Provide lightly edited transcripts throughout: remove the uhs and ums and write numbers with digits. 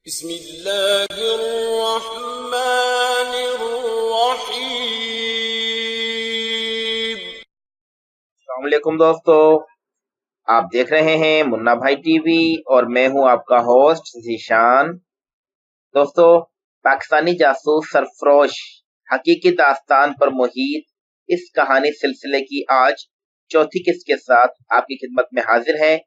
بسم اللہ الرحمن الرحیم۔ السلام علیکم دوستو، آپ دیکھ رہے ہیں منا بھائی ٹی وی اور میں ہوں آپ کا ہوسٹ ذیشان۔ دوستو، پاکستانی جاسوس سرفروش حقیقی داستان پر محیط اس کہانی سلسلے کی آج چوتھی قسط کے ساتھ آپ کی خدمت میں حاضر ہے۔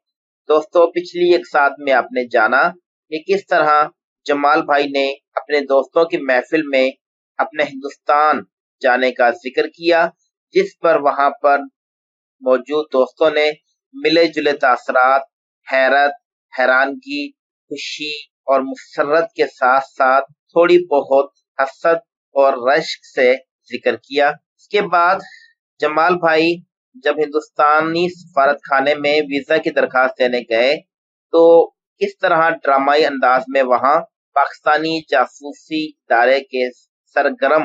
دوستو، پچھلی ایک ساتھ میں آپ نے جانا کہ کس طرح جمال بھائی نے اپنے دوستوں کی محفل میں اپنے ہندوستان جانے کا ذکر کیا، جس پر وہاں پر موجود دوستوں نے ملے جلے تاثرات، حیرت، حیرانگی، خوشی اور مسرت کے ساتھ ساتھ تھوڑی بہت حسد اور رشک سے ذکر کیا۔ اس کے بعد جمال بھائی جب ہندوستانی سفارت خانے میں ویزا کی درخواست دینے گئے تو کس طرح ڈرامائی انداز میں وہاں پاکستانی جاسوسی ادارے کے سرگرم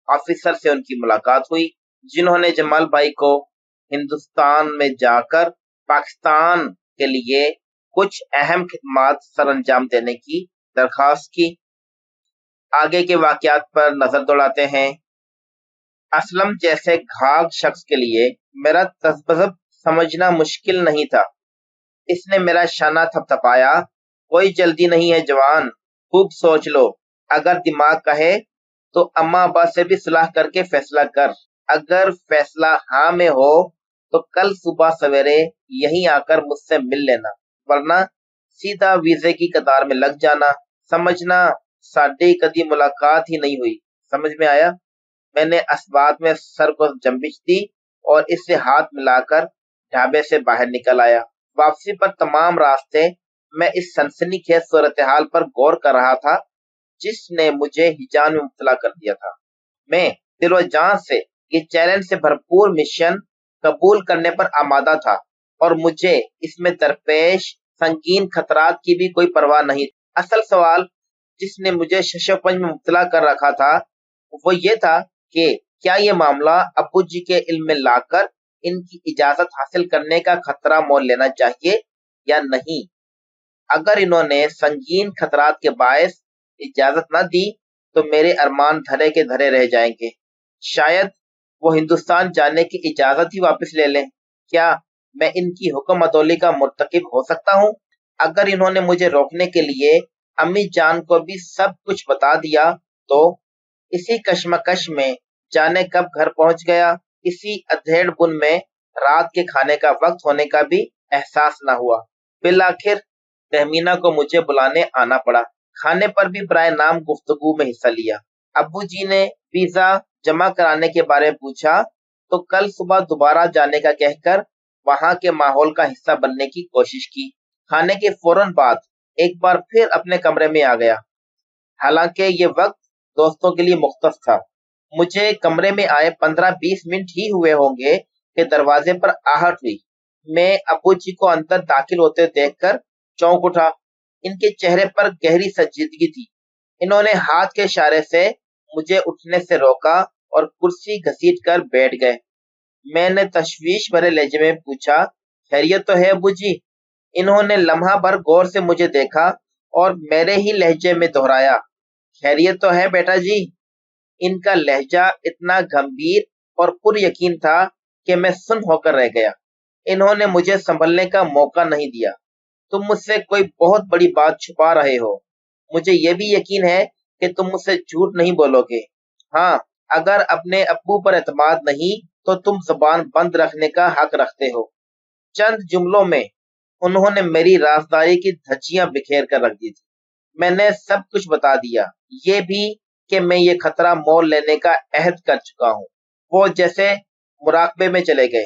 آفیسر سے ان کی ملاقات ہوئی، جنہوں نے جمال بھائی کو ہندوستان میں جا کر پاکستان کے لیے کچھ اہم خدمات سر انجام دینے کی درخواست کی۔ آگے کے واقعات پر نظر دوڑاتے ہیں۔ اسلم جیسے گھاگ شخص کے لیے میرا تذبذب سمجھنا مشکل نہیں تھا۔ اس نے میرا شانہ تھپتھپایا۔ کوئی جلدی نہیں ہے جوان، خوب سوچ لو، اگر دماغ کہے تو اماں ابا سے بھی صلاح کر کے فیصلہ کر۔ اگر فیصلہ ہاں میں ہو تو کل صبح سویرے یہیں آ کر مجھ سے مل لینا، ورنہ سیدھا ویزے کی قطار میں لگ جانا۔ سمجھنا ساڈی کدی ملاقات ہی نہیں ہوئی، سمجھ میں آیا؟ میں نے اسبات میں سر کو جنبش دی اور اس سے ہاتھ ملا کر ڈھابے سے باہر نکل آیا۔ واپسی پر تمام راستے میں اس سنسنی خیز صورتحال پر غور کر رہا تھا جس نے مجھے ہیجان میں مبتلا کر دیا تھا۔ میں دل و جان سے یہ چیلنج سے بھرپور مشن قبول کرنے پر آمادہ تھا اور مجھے اس میں درپیش سنگین خطرات کی بھی کوئی پرواہ نہیں۔ اصل سوال جس نے مجھے شش و پنج میں مبتلا کر رکھا تھا وہ یہ تھا کہ کیا یہ معاملہ ابو جی کے علم میں لا کر ان کی اجازت حاصل کرنے کا خطرہ مول لینا چاہیے یا نہیں۔ اگر انہوں نے سنگین خطرات کے باعث اجازت نہ دی تو میرے ارمان دھرے کے دھرے رہ جائیں گے۔ شاید وہ ہندوستان جانے کی اجازت ہی واپس لے لیں۔ کیا میں ان کی حکم عدولی کا مرتکب ہو سکتا ہوں؟ اگر انہوں نے مجھے روکنے کے لیے امی جان کو بھی سب کچھ بتا دیا تو اسی کشمکش میں جانے کب گھر پہنچ گیا، اسی ادھیڑ بن میں رات کے کھانے کا وقت ہونے کا بھی احساس نہ ہوا۔ بالآخر تہمینہ کو مجھے بلانے آنا پڑا۔ کھانے پر بھی برائے نام گفتگو میں حصہ لیا۔ ابو جی نے ویزا جمع کرانے کے بارے میں پوچھا تو کل صبح دوبارہ جانے کا کہہ کر وہاں کے ماحول کا حصہ بننے کی کوشش کی۔ کھانے کے فوراً بعد ایک بار پھر اپنے کمرے میں آ گیا، حالانکہ یہ وقت دوستوں کے لیے مختص تھا۔ مجھے کمرے میں آئے 15-20 منٹ ہی ہوئے ہوں گے کہ دروازے پر آہٹ ہوئی۔ میں ابو جی کو اندر داخل ہوتے دیکھ کر چونک اٹھا۔ ان کے چہرے پر گہری سنجیدگی تھی۔ انہوں نے ہاتھ کے اشارے سے مجھے اٹھنے سے روکا اور کرسی گھسیٹ کر بیٹھ گئے۔ میں نے تشویش بھرے لہجے میں پوچھا، خیریت تو ہے ابو جی؟ انہوں نے لمحہ بھر غور سے مجھے دیکھا اور میرے ہی لہجے میں دہرایا، خیریت تو ہے بیٹا جی۔ ان کا لہجہ اتنا گمبھیر اور پر یقین تھا کہ میں سن ہو کر رہ گیا۔ انہوں نے مجھے سنبھلنے کا موقع نہیں دیا۔ تم مجھ سے کوئی بہت بڑی بات چھپا رہے ہو۔ مجھے یہ بھی یقین ہے کہ تم مجھ سے جھوٹ نہیں بولو گے۔ ہاں، اگر اپنے ابو پر اعتماد نہیں تو تم زبان بند رکھنے کا حق رکھتے ہو۔ چند جملوں میں انہوں نے میری رازداری کی دھجیاں بکھیر کر رکھ دی تھی۔ میں نے سب کچھ بتا دیا، یہ بھی کہ میں یہ خطرہ مول لینے کا عہد کر چکا ہوں۔ وہ جیسے مراقبے میں چلے گئے۔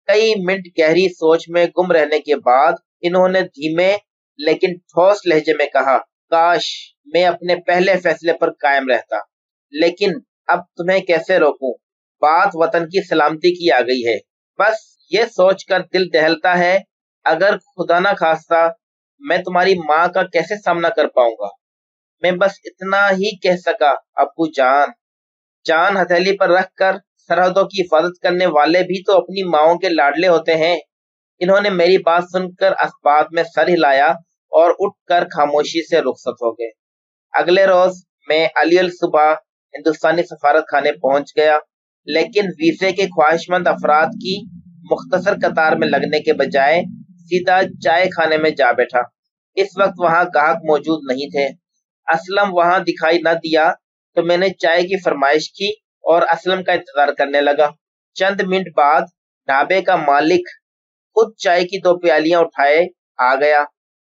کئی منٹ گہری سوچ میں گم رہنے کے بعد انہوں نے دھیمے لیکن ٹھوس لہجے میں کہا، کاش میں اپنے پہلے فیصلے پر قائم رہتا، لیکن اب تمہیں کیسے روکوں؟ بات وطن کی سلامتی کی آ گئی ہے۔ بس یہ سوچ کر دل دہلتا ہے، اگر خدا نہ خواستہ میں تمہاری ماں کا کیسے سامنا کر پاؤں گا۔ میں بس اتنا ہی کہہ سکا، ابو جان۔ جان ہتھیلی پر رکھ کر سرحدوں کی حفاظت کرنے والے بھی تو اپنی ماؤں کے لاڈلے ہوتے ہیں۔ انہوں نے میری بات سن کر اسبات میں سر ہلایا اور اٹھ کر خاموشی سے رخصت ہو گئے۔ اگلے روز میں علی الصبح ہندوستانی سفارت خانے پہنچ گیا، لیکن ویزے کے خواہش مند افراد کی مختصر قطار میں لگنے کے بجائے سیدھا چائے خانے میں جا بیٹھا۔ اس وقت وہاں گاہک موجود نہیں تھے۔ اسلم وہاں دکھائی نہ دیا تو میں نے چائے کی فرمائش کی اور اسلم کا انتظار کرنے لگا۔ چند منٹ بعد ڈھابے کا مالک خود چائے کی 2 پیالیاں اٹھائے آ گیا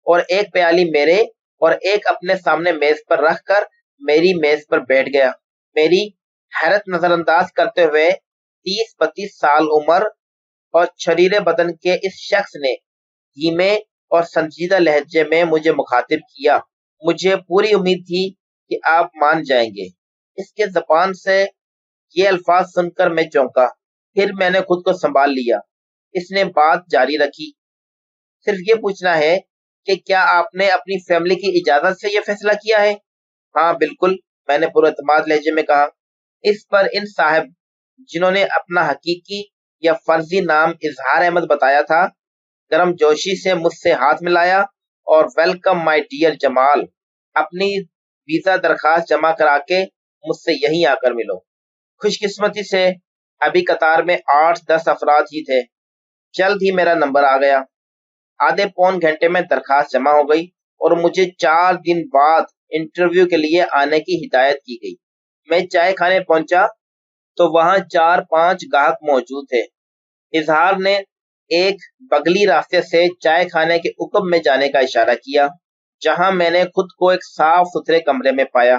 اور ایک پیالی میرے اور ایک اپنے سامنے میز پر رکھ کر میری میز پر بیٹھ گیا۔ میری حیرت نظر انداز کرتے ہوئے 30-32 سال عمر اور چھریرے بدن کے اس شخص نے دھیمے اور سنجیدہ لہجے میں مجھے مخاطب کیا۔ مجھے پوری امید تھی کہ آپ مان جائیں گے۔ اس کے زبان سے یہ الفاظ سن کر میں چونکا، پھر میں نے خود کو سنبھال لیا۔ اس نے بات جاری رکھی، صرف یہ پوچھنا ہے کہ کیا آپ نے اپنی فیملی کی اجازت سے یہ فیصلہ کیا ہے؟ ہاں بالکل، میں نے پر اعتماد لہجے میں کہا۔ اس پر ان صاحب، جنہوں نے اپنا حقیقی یا فرضی نام اظہار احمد بتایا تھا، گرم جوشی سے مجھ سے ہاتھ ملایا اور ویلکم مائی ڈیئر جمال، اپنی ویزا درخواست جمع کرا کے مجھ سے یہیں آ کر ملو۔ خوش قسمتی سے ابھی قطار میں 8-10 افراد ہی تھے۔ جلد ہی میرا نمبر آ گیا۔ آدھے پون گھنٹے میں درخواست جمع ہو گئی اور مجھے 4 دن بعد انٹرویو کے لیے آنے کی ہدایت کی گئی۔ میں چائے کھانے پہنچا تو وہاں 4-5 گاہک موجود تھے۔ اظہار نے ایک بغلی راستے سے چائے کھانے کے عقب میں جانے کا اشارہ کیا، جہاں میں نے خود کو ایک صاف ستھرے کمرے میں پایا۔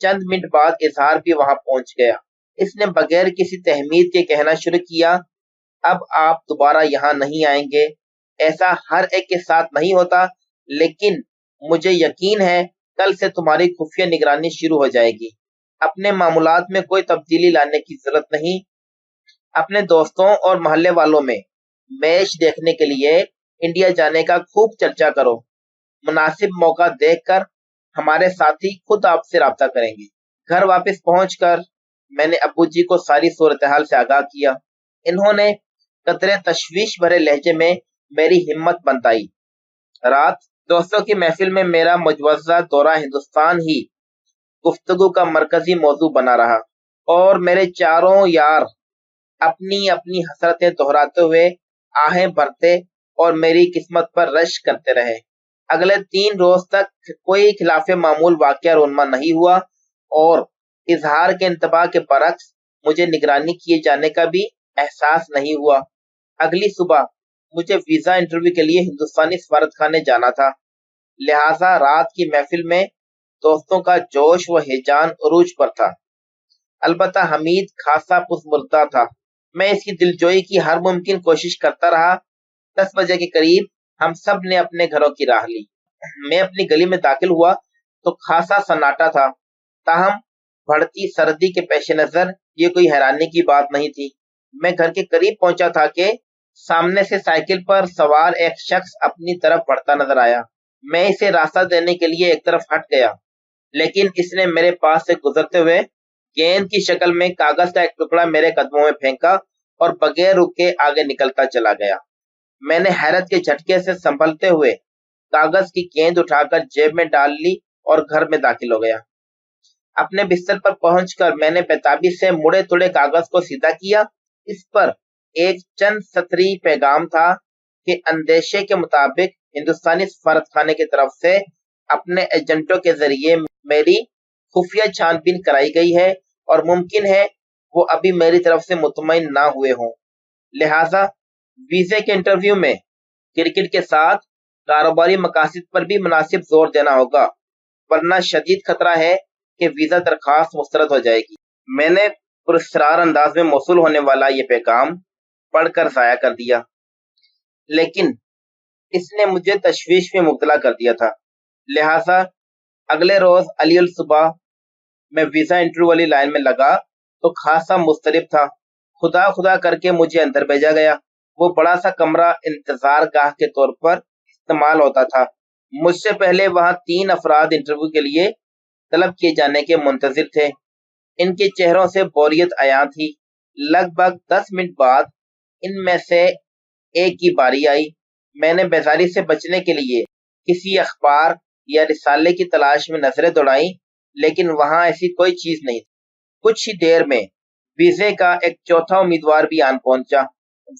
چند منٹ بعد اظہار بھی وہاں پہنچ گیا۔ اس نے بغیر کسی تحمید کے کہنا شروع کیا، اب آپ دوبارہ یہاں نہیں آئیں گے۔ ایسا ہر ایک کے ساتھ نہیں ہوتا، لیکن مجھے یقین ہے کل سے تمہاری خفیہ نگرانی شروع ہو جائے گی۔ اپنے معمولات میں کوئی تبدیلی لانے کی ضرورت نہیں۔ اپنے دوستوں اور محلے والوں میں میچ دیکھنے کے لیے انڈیا جانے کا خوب چرچا کرو۔ مناسب موقع دیکھ کر ہمارے ساتھی خود آپ سے رابطہ کریں گے۔ گھر واپس پہنچ کر میں نے ابو جی کو ساری صورتحال سے آگاہ کیا۔ انہوں نے قدرے تشویش بھرے لہجے میں میری ہمت بندائی۔ رات دوستوں کی محفل میں میرا مجوزہ دورہ ہندوستان ہی گفتگو کا مرکزی موضوع بنا رہا اور میرے چاروں یار اپنی اپنی حسرتیں دہراتے ہوئے آہیں بھرتے اور میری قسمت پر رش کرتے رہے۔ اگلے 3 روز تک کوئی خلاف معمول واقعہ رونما نہیں ہوا اور اظہار کے انتباہ کے برعکس مجھے نگرانی کیے جانے کا بھی احساس نہیں ہوا۔ اگلی صبح مجھے ویزا انٹرویو کے لیے ہندوستانی سفارت خانے جانا تھا، لہٰذا رات کی محفل میں دوستوں کا جوش و ہیجان عروج پر تھا۔ البتہ حمید خاصا پسمردہ تھا۔ میں اس کی دلجوئی کی ہر ممکن کوشش کرتا رہا۔ 10 بجے کے قریب ہم سب نے اپنے گھروں کی راہ لی۔ میں اپنی گلی میں داخل ہوا تو خاصا سناٹا تھا، تاہم بڑھتی سردی کے پیش نظر یہ کوئی حیرانی کی بات نہیں تھی۔ میں گھر کے قریب پہنچا تھا کہ سامنے سے سائیکل پر سوار ایک شخص اپنی طرف بڑھتا نظر آیا۔ میں اسے راستہ دینے کے لیے ایک طرف ہٹ گیا، لیکن اس نے میرے پاس سے گزرتے ہوئے گیند کی شکل میں کاغذ کا ایک ٹکڑا میرے قدموں میں پھینکا اور بغیر رکے آگے نکلتا چلا گیا۔ میں نے حیرت کے جھٹکے سے سنبھلتے ہوئے کاغذ کی گیند اٹھا کر جیب میں ڈال لی اور گھر میں داخل ہو گیا۔ اپنے بستر پر پہنچ کر میں نے بےتابی سے مڑے توڑے کاغذ کو سیدھا کیا۔ اس پر ایک چند سطری پیغام تھا کہ اندیشے کے مطابق ہندوستانی سفارت خانے کی طرف سے اپنے ایجنٹوں کے ذریعے میری خفیہ چھان بین کرائی گئی ہے اور ممکن ہے وہ ابھی میری طرف سے مطمئن نہ ہوئے ہوں، لہٰذا ویزے کے انٹرویو میں کرکٹ کے ساتھ کاروباری مقاصد پر بھی مناسب زور دینا ہوگا، ورنہ شدید خطرہ ہے کہ ویزا درخواست مسترد ہو جائے گی۔ میں نے پراسرار انداز میں موصول ہونے والا یہ پیغام پڑھ کر ضائع کر دیا، لیکن اس نے مجھے تشویش میں مبتلا کر دیا تھا، لہٰذا اگلے روز علی الصبح میں ویزا انٹرویو والی لائن میں لگا تو خاصا مضطرب تھا۔ خدا خدا کر کے مجھے اندر بھیجا گیا۔ وہ بڑا سا کمرہ انتظار گاہ کے طور پر استعمال ہوتا تھا۔ مجھ سے پہلے وہاں 3 افراد انٹرویو کے لیے طلب کیے جانے کے منتظر تھے۔ ان کے چہروں سے بوریت عیاں تھی۔ لگ بھگ 10 منٹ بعد ان میں سے ایک کی باری آئی۔ میں نے بیزاری سے بچنے کے لیے کسی اخبار یا رسالے کی تلاش میں نظریں دوڑائیں لیکن وہاں ایسی کوئی چیز نہیں تھی۔ کچھ ہی دیر میں ویزے کا ایک چوتھا امیدوار بھی آن پہنچا۔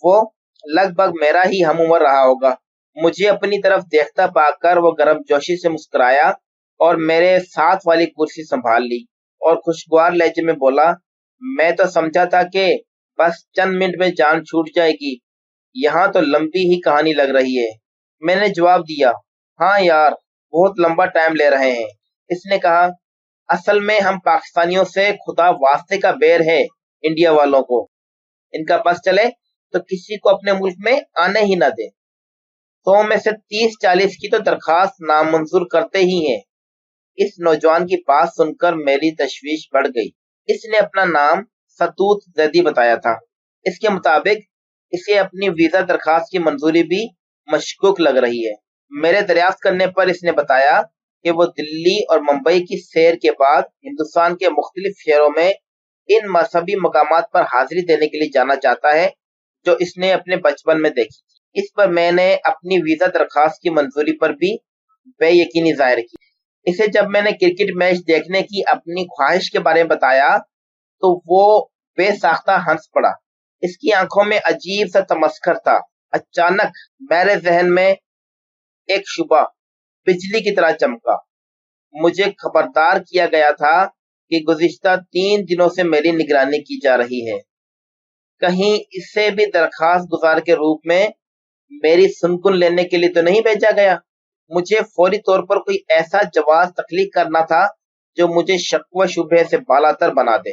وہ لگ بھگ میرا ہی ہم عمر رہا ہوگا۔ مجھے اپنی طرف دیکھتا پا کر وہ گرم جوشی سے مسکرایا اور میرے ساتھ والی کرسی سنبھال لی اور خوشگوار لہجے میں بولا، میں تو سمجھا تھا کہ بس چند منٹ میں جان چھوٹ جائے گی، یہاں تو لمبی ہی کہانی لگ رہی ہے۔ میں نے جواب دیا، ہاں یار، بہت لمبا ٹائم لے رہے ہیں۔ اس نے کہا، اصل میں ہم پاکستانیوں سے خدا واسطے کا بیر ہے انڈیا والوں کو، ان کا بس چلے تو کسی کو اپنے ملک میں آنے ہی نہ دے۔ 100 میں سے 30-40 کی تو درخواست نامنظور کرتے ہی ہیں۔ اس نوجوان کی بات سن کر میری تشویش بڑھ گئی۔ اس نے اپنا نام ستوت زیدی بتایا تھا۔ اس کے مطابق اسے اپنی ویزا درخواست کی منظوری بھی مشکوک لگ رہی ہے۔ میرے دریافت کرنے پر اس نے بتایا کہ وہ دلی اور ممبئی کی سیر کے بعد ہندوستان کے مختلف شہروں میں ان مذہبی مقامات پر حاضری دینے کے لیے جانا چاہتا ہے جو اس نے اپنے بچپن میں دیکھی تھی۔ اس پر میں نے اپنی ویزا درخواست کی منظوری پر بھی بے یقینی ظاہر کی۔ اسے جب میں نے کرکٹ میچ دیکھنے کی اپنی خواہش کے بارے میں بتایا تو وہ بے ساختہ ہنس پڑا۔ اس کی آنکھوں میں عجیب سا تمسخر تھا۔ اچانک میرے ذہن میں ایک شبہ بجلی کی طرح چمکا۔ مجھے خبردار کیا گیا تھا کہ گزشتہ 3 دنوں سے میری نگرانی کی جا رہی ہے۔ کہیں اسے بھی درخواست گزار کے روپ میں میری سنکن لینے کے لیے تو نہیں بھیجا گیا؟ مجھے فوری طور پر کوئی ایسا جواز تخلیق کرنا تھا جو مجھے شک و شبہ سے بالاتر بنا دے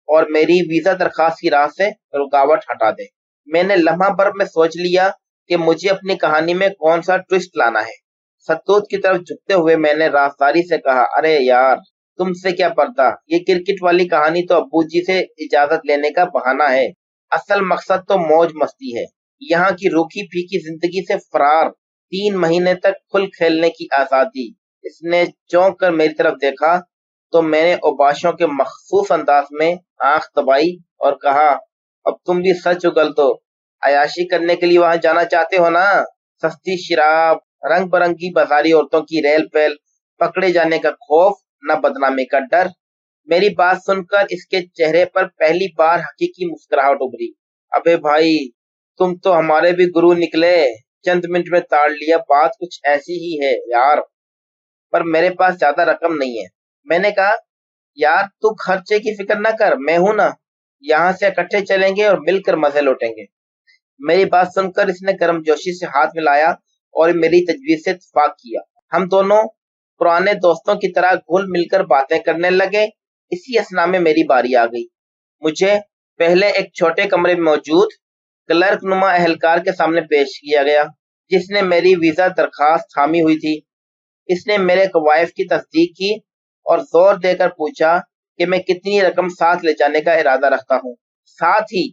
اور میری ویزا درخواست کی راہ سے رکاوٹ ہٹا دے۔ میں نے لمحہ بھر میں سوچ لیا کہ مجھے اپنی کہانی میں کون سا ٹوسٹ لانا ہے۔ ستوت کی طرف جھکتے ہوئے میں نے رازداری سے کہا، ارے یار، تم سے کیا پرتا، یہ کرکٹ والی کہانی تو ابو جی سے اجازت لینے کا بہانہ ہے، اصل مقصد تو موج مستی ہے، یہاں کی روکھی پھیکی زندگی سے فرار، 3 مہینے تک کھل کھیلنے کی آزادی۔ اس نے چونک کر میری طرف دیکھا تو میں نے اوباشوں کے مخصوص انداز میں آنکھ دبائی اور کہا، اب تم بھی سچ اگل دو، عیاشی کرنے کے لیے وہاں جانا چاہتے ہو نا؟ سستی شراب، رنگ برنگی بازاری عورتوں کی ریل پیل، پکڑے جانے کا خوف، نہ بدنامی کا ڈر۔ میری بات سن کر اس کے چہرے پر پہلی بار حقیقی مسکراہٹ ابھری۔ ابے بھائی، تم تو ہمارے بھی گرو نکلے، چند منٹ میں تاڑ لیا، بات کچھ ایسی ہی ہے یار، پر میرے پاس زیادہ رقم نہیں ہے۔ میں نے کہا، یار تو خرچے کی فکر نہ کر، میں ہوں نا، یہاں سے اکٹھے چلیں گے اور مل کر مزے لوٹیں گے۔ میری بات سن کر اس نے گرم جوشی سے ہاتھ ملایا اور میری تجویز سے اتفاق کیا۔ ہم دونوں پرانے دوستوں کی طرح گھل مل کر باتیں کرنے لگے۔ اسی اثناء میں میری باری آ گئی۔ مجھے پہلے ایک چھوٹے کمرے میں موجود کلرک نما اہلکار کے سامنے پیش کیا گیا جس نے میری ویزا درخواست تھامی ہوئی تھی۔ اس نے میرے کوائف کی تصدیق کی اور زور دے کر پوچھا کہ میں کتنی رقم ساتھ لے جانے کا ارادہ رکھتا ہوں۔ ساتھ ہی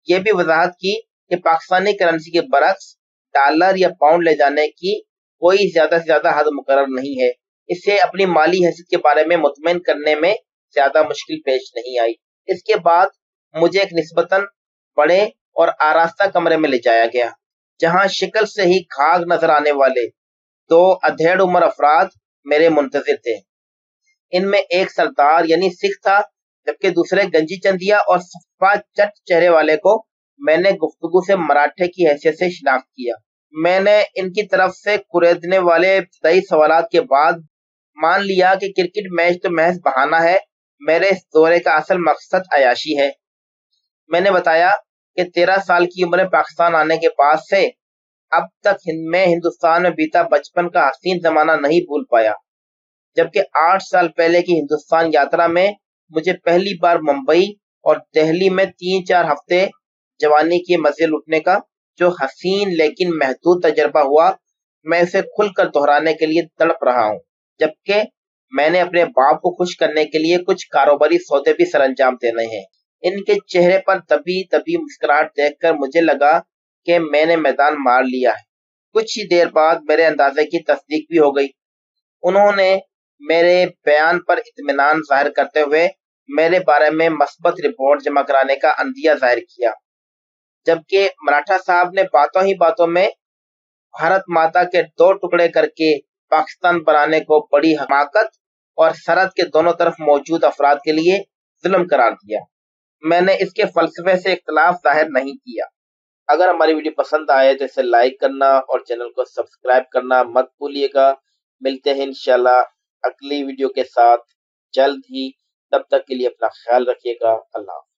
یہ بھی وضاحت کی کہ پاکستانی کرنسی کے برعکس ڈالر یا پاؤنڈ لے جانے کی کوئی زیادہ سے زیادہ حد مقرر نہیں ہے۔ اسے اپنی مالی حیثیت کے بارے میں مطمئن کرنے میں زیادہ مشکل پیش نہیں آئی۔ اس کے بعد مجھے ایک نسبتاً بڑے اور آراستہ کمرے میں لے جایا گیا جہاں شکل سے ہی کھاگ نظر آنے والے 2 ادھیڑ عمر افراد میرے منتظر تھے۔ ان میں ایک سردار یعنی سکھ تھا جبکہ دوسرے گنجی چندیا اور صفا چٹ چہرے والے کو میں نے گفتگو سے مراٹھے کی حیثیت سے شناخت کیا۔ میں نے ان کی طرف سے کریدنے والے ابتدائی سوالات کے بعد مان لیا کہ کرکٹ میچ تو محض بہانہ ہے، میرے اس دورے کا اصل مقصد عیاشی ہے۔ میں نے بتایا کہ 13 سال کی عمر میں پاکستان آنے کے بعد سے اب تک میں ہندوستان میں بیتا بچپن کا حسین زمانہ نہیں بھول پایا، جبکہ 8 سال پہلے کی ہندوستان یاترا میں مجھے پہلی بار ممبئی اور دہلی میں 3-4 ہفتے جوانی کے مزے لوٹنے کا جو حسین لیکن محدود تجربہ ہوا، میں اسے کھل کر دہرانے کے لیے تڑپ رہا ہوں۔ جبکہ میں نے اپنے باپ کو خوش کرنے کے لیے کچھ کاروباری سودے بھی سر انجام دینے ہیں۔ ان کے چہرے پر دبی دبی مسکراہٹ دیکھ کر مجھے لگا کہ میں نے میدان مار لیا ہے۔ کچھ ہی دیر بعد میرے اندازے کی تصدیق بھی ہو گئی۔ انہوں نے میرے بیان پر اطمینان ظاہر کرتے ہوئے میرے بارے میں مثبت رپورٹ جمع کرانے کا عندیہ ظاہر کیا، جبکہ مراٹھا صاحب نے باتوں ہی باتوں میں بھارت ماتا کے 2 ٹکڑے کر کے پاکستان بنانے کو بڑی حماقت اور سرحد کے دونوں طرف موجود افراد کے لیے ظلم قرار دیا۔ میں نے اس کے فلسفے سے اختلاف ظاہر نہیں کیا۔ اگر ہماری ویڈیو پسند آئے تو اسے لائک کرنا اور چینل کو سبسکرائب کرنا مت بھولیے گا۔ ملتے ہیں انشاءاللہ اگلی ویڈیو کے ساتھ جلد ہی، تب تک کے لیے اپنا خیال رکھیے گا۔ اللہ حافظ۔